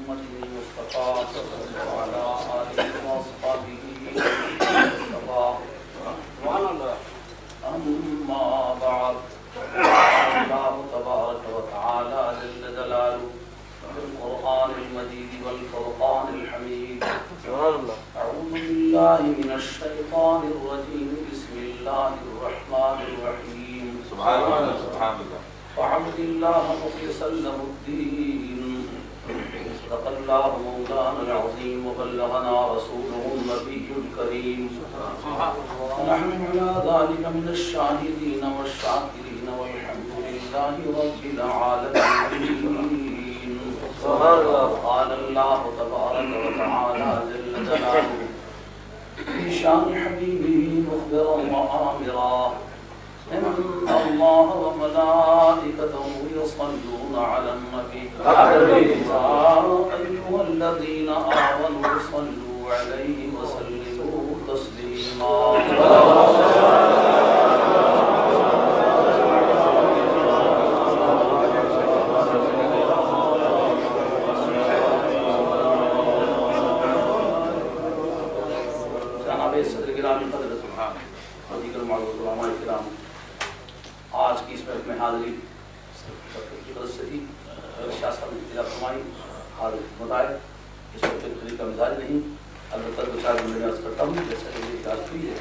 محمد المصطفى وعلى آله وأصحابه المصطفى أما بعد الله تبارك وتعالى جل جلاله في القرآن المجيد والفرقان الحميد أعوذ بالله من الشيطان الرجيم بسم الله الرحمن الرحيم سبحان الله سبحان الله وعبد الله مخلصا له الدين صدق الله مولانا العظيم وبلغنا رسوله النبي الكريم ونحن على ذلك من الشاهدين والشاكرين والحمد لله رب العالمين. قال الله تبارك وتعالى جل جلاله في شان حبيبه مخبرا وآمرا إن الله وملائكته يصلون على النبي يا أيها الذين آمنوا صلوا عليه وسلموا تسليما. جناب صدر گرامی حضرت اور دیگر معزز علماء کرام، آج کی اس محفل میں حاضری کی طرف سے ہی شاستہ میں ابتدا فرمائی حاضر بتائے اس وقت خرید کا مزاج نہیں، البتہ دو چار جملے میں عرض کرتا ہوں جیسا کہ میری اجازت ہوئی ہے.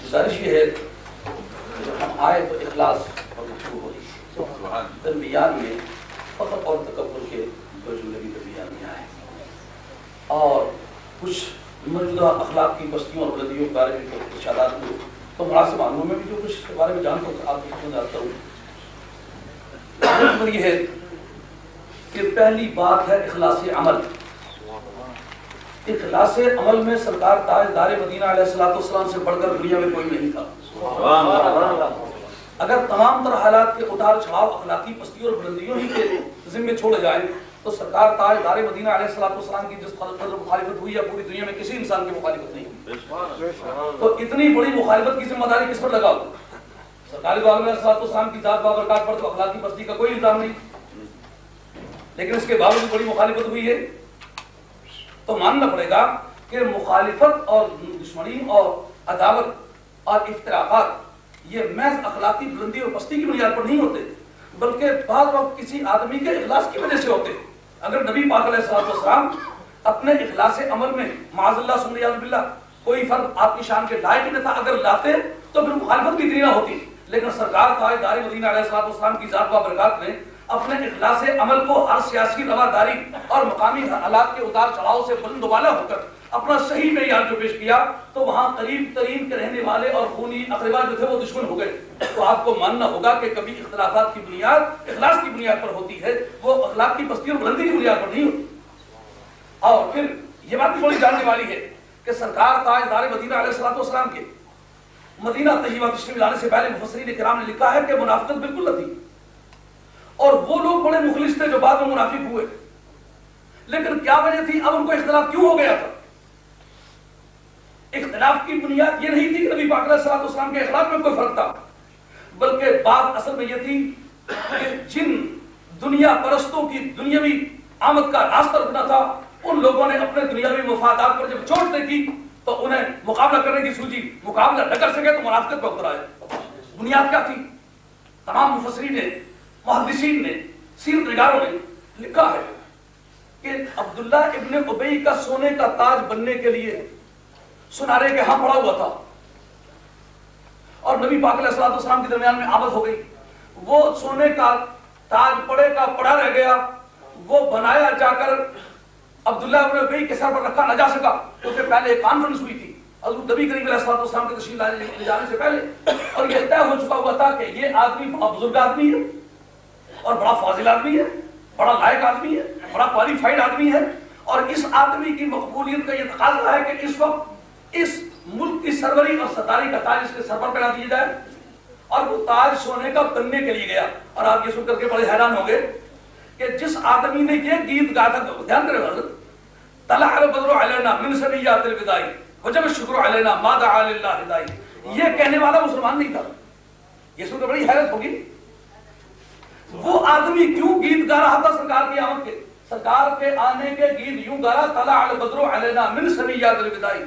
گزارش یہ ہے کہ جب ہم آئے تو اخلاص اور شروع ہو رہی درمیان میں فقط اور تکبر کے دو جملے بھی درمیان میں آئے اور کچھ موجودہ اخلاق کی بستیوں اور بلندیوں کے بارے میں ارشادات ہوئے. تو مناسب معلوموں میں بھی جو کچھ کے بارے میں جانتا ہوں آپ کی خدمت جانتا ہوں. یہ ہے کہ پہلی بات ہے اخلاص عمل. اخلاص عمل میں سرکار تاجدار مدینہ علیہ السلام سے بڑھ کر دنیا میں کوئی نہیں تھا. اگر تمام تر حالات کے اتار چڑھاؤ اخلاقی پستیوں اور بلندیوں ہی کے ذمے چھوڑے جائیں تو سرکار تاجدار مدینہ علیہ السلام کی جس قدر مخالفت ہوئی ہے پوری دنیا میں کسی انسان کی مخالفت نہیں. تو اتنی بڑی مخالفت کی ذمہ داری کس پر لگا؟ سرکار دو عالم علیہ السلام کی ذات بابرکات پر تو اخلاقی پستی کا کوئی الزام نہیں، لیکن اس کے باوجود بڑی مخالفت ہوئی ہے. تو ماننا پڑے گا کہ مخالفت اور دشمنی اور عداوت اور افتراقات یہ محض اخلاقی بلندی اور پستی کی بنیاد پر نہیں ہوتے، بلکہ بعض وقت کسی آدمی کے اخلاص کی وجہ سے ہوتے. اگر نبی پاک علیہ السلام اپنے اخلاص عمل میں معاذ اللہ ثم عیاذ باللہ کوئی فرد آپ کی شان کے لائق نہ تھا، اگر لاتے تو پھر مخالفت بھی اتنی نہ ہوتی. لیکن سرکار تاجدار مدینہ علیہ السلام کی ذات بابرکات نے اپنے اخلاص عمل کو ہر سیاسی رواداری اور مقامی حالات کے اتار چڑھاؤ سے بلند بالا ہو کر اپنا صحیح معیار جو پیش کیا تو وہاں قریب ترین کے رہنے والے اور خونی اقربا جو تھے وہ دشمن ہو گئے. تو آپ کو ماننا ہوگا کہ کبھی اختلافات کی بنیاد اخلاص کی بنیاد پر ہوتی ہے، وہ اخلاق کی پستی اور بلندی کی بنیاد پر نہیں ہوتی. اور پھر یہ بات بھی بڑی جاننے والی ہے کہ سرکار تاجدار مدینہ علیہ السلام کے مدینہ طیبہ تشریف لانے سے پہلے مفسرین کرام نے لکھا ہے کہ منافقت بالکل نہ تھی، اور وہ لوگ بڑے مخلص تھے جو بعد میں منافق ہوئے. لیکن کیا وجہ تھی؟ اب ان کو اختلاف کیوں ہو گیا تھا؟ اختلاف کی بنیاد یہ نہیں تھی کہ نبی پاک علیہ السلام کے اخلاق میں کوئی فرق تھا، بلکہ بات اصل میں یہ تھی کہ جن دنیا پرستوں کی دنیاوی آمد کا راستہ رکھنا تھا ان لوگوں نے اپنے دنیاوی مفادات پر جب چوٹ دے کی تو انہیں مقابلہ کرنے کی سوچی، مقابلہ نہ کر سکے تو منافقت پر اتر آئے. بنیاد کیا تھی؟ تمام مفسرین نے، محدثین نے، سیرت نگاروں نے لکھا ہے کہ عبداللہ ابن ابی کا سونے کا تاج بننے کے لیے سنارے کے ہاں پڑا ہوا تھا اور نبی پاک علیہ السلام کے درمیان میں آمد ہو گئی. وہ سونے کا تاج پڑے کا پڑا رہ گیا، وہ بنایا جا کر عبداللہ ابن ابی کے سر پر رکھا نہ جا سکا. کیونکہ پہلے ایک کانفرنس ہوئی تھی حضرت نبی کریم علیہ السلام کے تشریف لے جانے سے پہلے، اور یہ طے ہو چکا ہوا تھا کہ یہ آدمی بڑا بزرگ آدمی ہے اور بڑا فاضل آدمی ہے، بڑا لائق آدمی ہے، بڑا کوالیفائڈ آدمی ہے، اور اس آدمی کی مقبولیت کا یہ تقاضا ہے کہ اس وقت اس ملک کی سروری اور ستاری کا تاج اس کے سر پر پہنا دیا جائے. اور وہ تاج سونے کا بننے کے لیے گیا. اور آپ یہ سن کر کے بڑے حیران ہوں گے کہ جس آدمی نے یہ گیت گایا تھا، دھیان کرے حضرت، طلع البدر علینا من ثنیات الوداع وجب الشکر علینا ما دعا للہ داعی، یہ کہنے والا مسلمان نہیں تھا. یہ سن کر بڑی حیرت ہوگی. وہ آدمی کیوں گیت گا رہا تھا سرکار کی آمد کے؟ سرکار کے آنے کے گیت یوں گایا طلع البدر علینا من ثنیات الوداع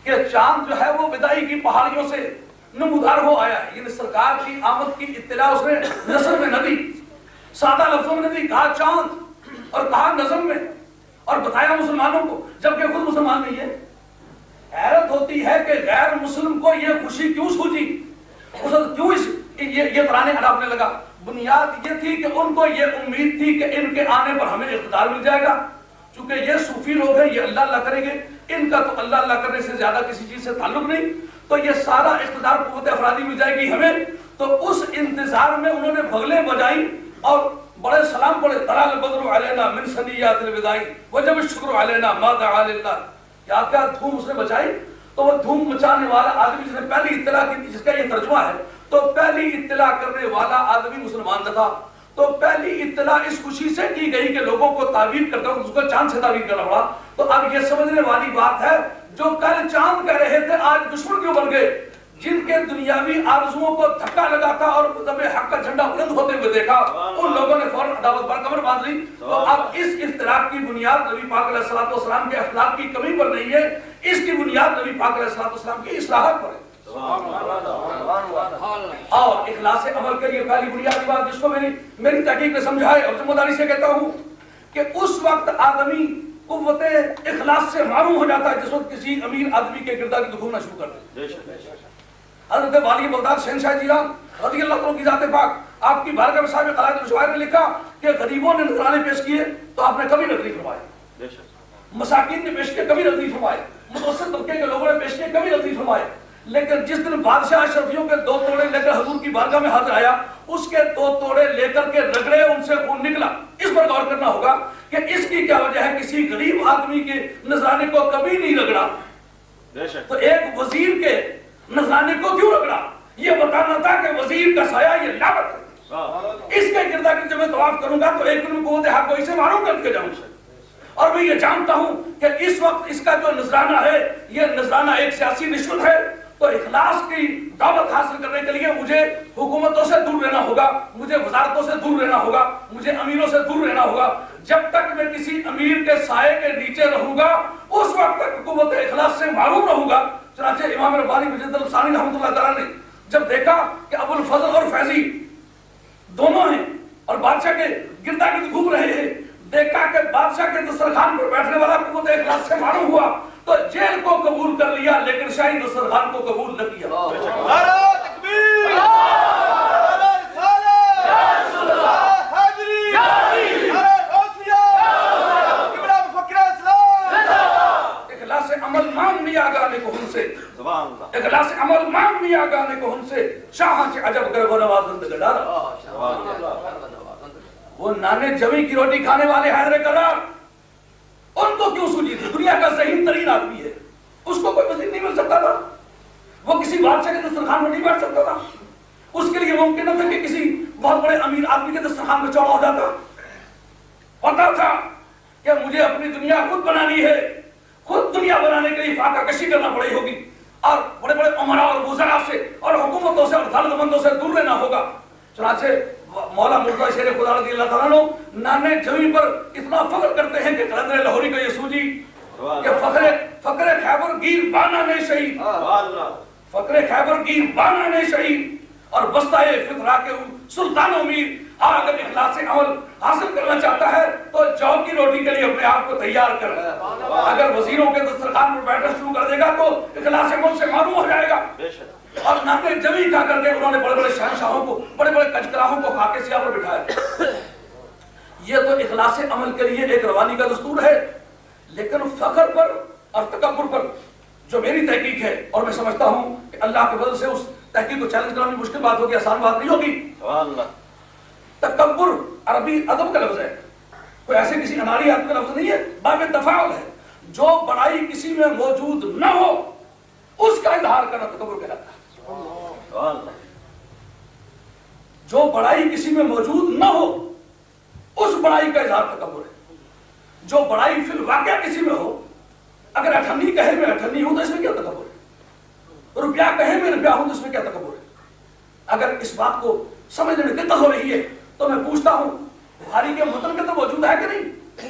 کہ چاند جو ہے وہ وداعی کی پہاڑیوں سے نمودار ہو آیا ہے. یعنی سرکار کی آمد کی اطلاع اس نے نثر میں نہ دی، سادہ لفظوں میں نہ دی، کہا چاند اور کہا نظم میں، اور بتایا مسلمانوں کو جبکہ خود مسلمان نہیں ہے. حیرت ہوتی ہے کہ غیر مسلم کو یہ خوشی کیوں سوچی، کیوں یہ ترانے اڑانے لگا. بنیاد یہ تھی کہ ان کو یہ امید تھی کہ ان کے آنے پر ہمیں اقتدار مل جائے گا. چونکہ یہ صوفی لوگ ہیں، یہ اللہ اللہ کریں گے، ان کا تو اللہ اللہ کرنے سے زیادہ کسی چیز سے تعلق نہیں، تو یہ سارا اقتدار قوت افرادی مل جائے گی ہمیں. تو اس انتظار میں انہوں نے بغلیں بجائی اور بڑے سلام پڑے، طلع البدر علینا من ثنیات الوداع وجب الشکر علینا ما دعا للہ. کیا کیا دھوم اس نے بچائی. تو وہ دھوم مچانے والا آدمی جس نے پہلی اطلاع کی، جس کا یہ ترجمہ ہے، تو پہلی اطلاع کرنے والا آدمی مسلمان نہ تھا. تو پہلی اطلاع اس خوشی سے کی گئی کہ لوگوں کو تعبیر کرتا ہوں، اس کو چاند سے تعبیر کرنا پڑا. تو اب یہ سمجھنے والی بات ہے جو کل چاند کہہ رہے تھے آج دشمن کیوں بن گئے، جن کے دنیاوی آرزوؤں کو دھکا لگاتا اور مذہب حق کا جھنڈا بلند ہوتے ہوئے دیکھا، ان لوگوں نے فوراً عداوت بر کمر باندھ لی. تو اب اس اختلاف کی بنیاد نبی پاک علیہ الصلوۃ والسلام کے اخلاق کی کمی پر نہیں ہے، اس کی بنیاد نبی پاک علیہ الصلوۃ والسلام کی اصلاحات پر ہے. اور اخلاص عمل کے لیے پہلی بنیادی بات جس کو میری تحقیق نے سمجھائے اور ذمہ داری سے کہتا ہوں کہ اس وقت آدمی قوت اخلاص سے معروم ہو جاتا ہے جس وقت کسی امیر آدمی کے کردار کی دکھونا شروع کر دے. حضرت والی بغداد شہنشاہ جیلان رضی اللہ عنہ کی ذات پاک آپ کی بارگاہ میں صاحب قلائد الجواہر نے لکھا کہ غریبوں نے نذرانے پیش کیے تو آپ نے کبھی نذر نہیں فرمائے، مساکین نے پیش کیے کبھی نذر نہیں فرمائے، متوسط طبقے کے لوگوں نے پیش کیے کبھی نذر نہیں فرمائے. لیکن جس دن بادشاہ اشرفیوں کے 2 توڑے لے کر حضور کی بارگاہ میں حاضر آیا، اس کے 2 توڑے لے کر کے رگڑے، ان سے خون نکلا. اس پر غور کرنا ہوگا کہ اس کی کیا وجہ ہے. کسی غریب آدمی کے نذرانے کو کبھی نہیں رگڑا، تو ایک وزیر کے نذرانے کو کیوں رگڑا؟ یہ بتانا تھا کہ وزیر کا سایہ یہ لعنت ہے. اس کے کردار کی جب میں طواف کروں گا تو ایک دن قوت حق کو اسے معلوم کر کے جاؤں گا. اور میں یہ جانتا ہوں کہ اس وقت اس کا جو نذرانہ ہے یہ نذرانہ ایک سیاسی رشوت ہے. تو اخلاص کی دعوت حاصل کرنے کے لیے مجھے حکومتوں سے دور رہنا ہوگا، مجھے وزارتوں سے دور رہنا ہوگا، مجھے امیروں سے دور رہنا ہوگا. جب تک میں کسی امیر کے سائے کے نیچے رہوں گا اس وقت تک قوت اخلاص سے معروم رہوں گا. چنانچہ امام ربانی مجد الثانی رحمۃ اللہ تعالیٰ نے جب دیکھا کہ ابو الفضل اور فیضی دونوں ہیں اور بادشاہ کے گردا گرد گھوم رہے ہیں، دیکھا کہ بادشاہ کے دسترخوان پر بیٹھنے والا قوت اخلاص سے معروم ہوا تو جیل کو قبول کر لیا لیکن شاہی دسترخوان کو قبول نہ کیا. نعرہ تکبیر، نعرہ رسالت، نعرہ حیدری، نعرہ غوثیہ، قبلہ مفکر اسلام. اخلاص عمل مان لیا گانے کو ہم سے، اخلاص عمل مان لیا گانے کو ہم سے، شاہ سے عجب گئے وہ نوازند گدارا. وہ نانے جوی کی روٹی کھانے والے حیدر کرار، ان کو کیوں سوچی تھی؟ دنیا کا ذہین ترین آدمی ہے، اس کو کوئی وزیر نہیں مل سکتا تھا، وہ کسی بادشاہ کے دسترخوان میں نہیں بیٹھ سکتا تھا. اس کے لیے ممکن نہ تھا کہ کسی بہت بڑے امیر آدمی کے دسترخوان میں چوڑا ہو جاتا. پتا تھا کہ مجھے اپنی دنیا خود بنانی ہے، خود دنیا بنانے کے لیے فاقہ کشی کرنا پڑی ہوگی اور بڑے بڑے عمراء اور وزراء سے اور حکومتوں سے اور دولت مندوں سے دور رہنا ہوگا. چنانچہ مولا مرتضی شیر خدا رضی اللہ تعالیٰ عنہ نانے جوی پر اتنا فخر کرتے ہیں کہ قلندر لاہوری کو یہ سوجی کہ فخر خیبر گیر بانا نے شہید، فخر خیبر گیر بانا نے شہید اور بستائے فطرہ کے سلطان امیر. اگر اخلاص عمل حاصل کرنا چاہتا ہے تو جو کی روٹی کے لیے اپنے آپ کو تیار کر. اگر وزیروں کے دسترخوان پر بیٹھنا شروع کر دے گا تو اخلاص عمل سے معروم ہو جائے گا. اور نانے جوی کیا کر کے انہوں نے بڑے بڑے شہنشاہوں کو، بڑے بڑے کچکراہوں کو خاکے سیاہ پر بٹھایا. یہ تو اخلاص عمل کے لیے ایک روانی کا دستور ہے. لیکن فخر پر اور تکبر پر جو میری تحقیق ہے، اور میں سمجھتا ہوں کہ اللہ کے فضل سے اس تحقیق کو چیلنج کرنا مشکل بات ہوگی، آسان بات نہیں ہوگی. تکبر عربی ادب کا لفظ ہے، کوئی ایسے کسی اناری آدمی کا لفظ نہیں ہے، باب تفاعل ہے. جو بڑائی کسی میں موجود نہ ہو اس کا اظہار کرنا تکبر کہلاتا ہے. جو بڑائی کسی میں موجود نہ ہو اس بڑائی کا اظہار تکبر ہے. جو بڑائی فی الواقع کسی میں ہو، اگر اٹھنی کہے میں اٹھنی ہوں تو اس میں کیا تکبر ہے؟ روپیہ کہے میں روپیہ ہوں تو اس میں کیا تکبر ہے؟ اگر اس بات کو سمجھنے میں دقت ہو رہی ہے تو میں پوچھتا ہوں بخاری کے متن کے تو موجود ہے کہ نہیں؟